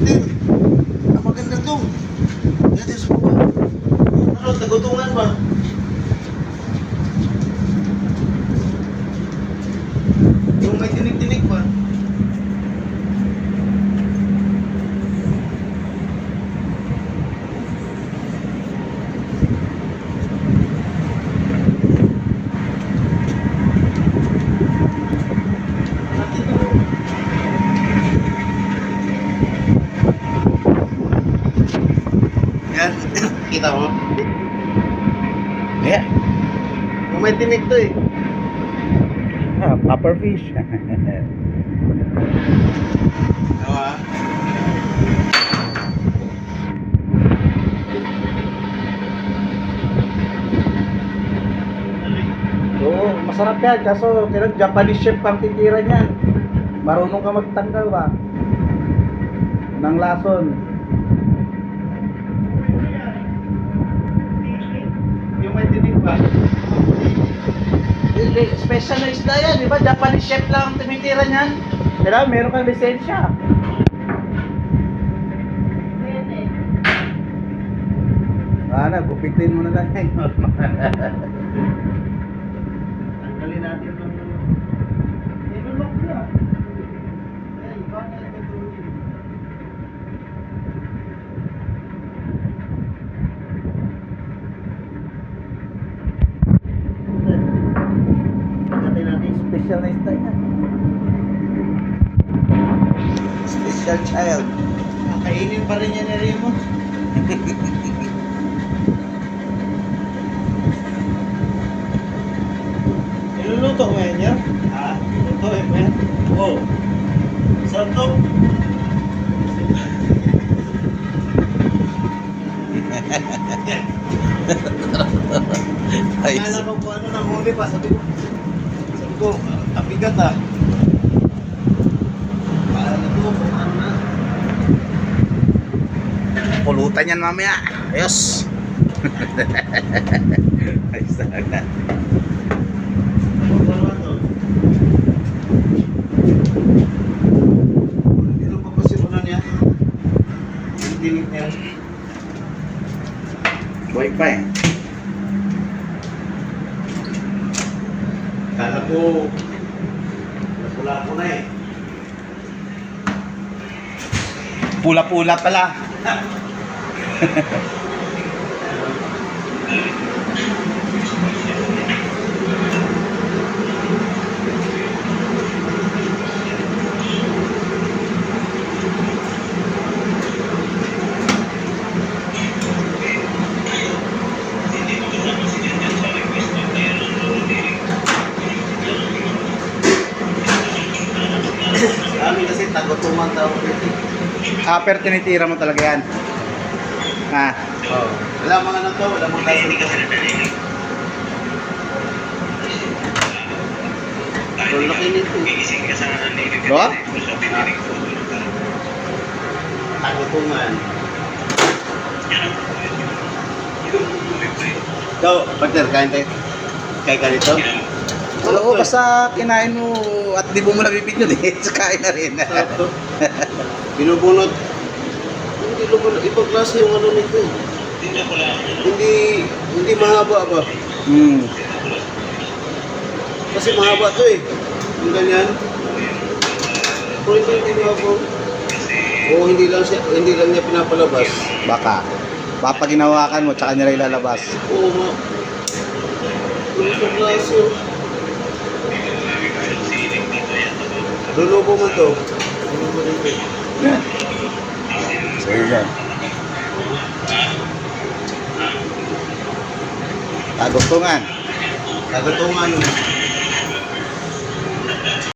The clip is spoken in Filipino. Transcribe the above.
Din. Ang maganda to. Dito sa baba. Ano, tagutungan ba? Yung may tinik-tinik ba? Yan, kita mo? Yeah. Yung may tinik to eh. Ah, pufferfish. Diba? Oo, masarap yan. Kaso, Japanese chef kang titira niyan. Marunong ka magtanggal ba? Ng lason. Yung may tinik ba? Special na isda yan, di ba? Japanese chef lang ang tumitira niyan. Kailangan meron kang lisensya. Ano, gupitin mo na lang yan. Tanggalin natin itong nilulok niya. Ay, iba na ito tuloy. Pagkatay natin. Special na isda yan. Special child. Kainin pa rin yan ni Remo. Niluluto mo yan yan? Ha? Lutuin mo yan? Oo. Saan to? Akala ko kung ano nang huli pa. Sabi ko, ang bigat ah. Para na to, kung ano na. Pulutan yan mamaya. Ayos. Ayos talaga. Dito pa pasimulan niya. Yung tinig niya. Buhay pa eh. Kala ko, napula ko na eh. Pula-pula pala. Kami kasi tagutuman tawag ito. Pero tinitira mo talaga yan. Ha? Oh. Wala mga ano to, wala mga kaso to. Pero laki nito. Lo? Tagutuman. Ikaw, partner, kain tayo. Kain ka dito? Oo, basta kinain mo at di mo mo nabibigyan eh. So, kain na rin. Sarap to. Binubunot. Hindi lumulot. Ibang klase yung ano nito eh. Hindi mahaba ba? Kasi mahaba to eh. Yung ganyan. Kung hindi mahaba. Oo, hindi lang niya pinapalabas. Baka. Papaginawakan mo, tsaka niya rin ilalabas. Oo nga. Ibang klase yun. Lulubo mo to. Lulubo dito. So, yun. Tagutungan. Tagutungan.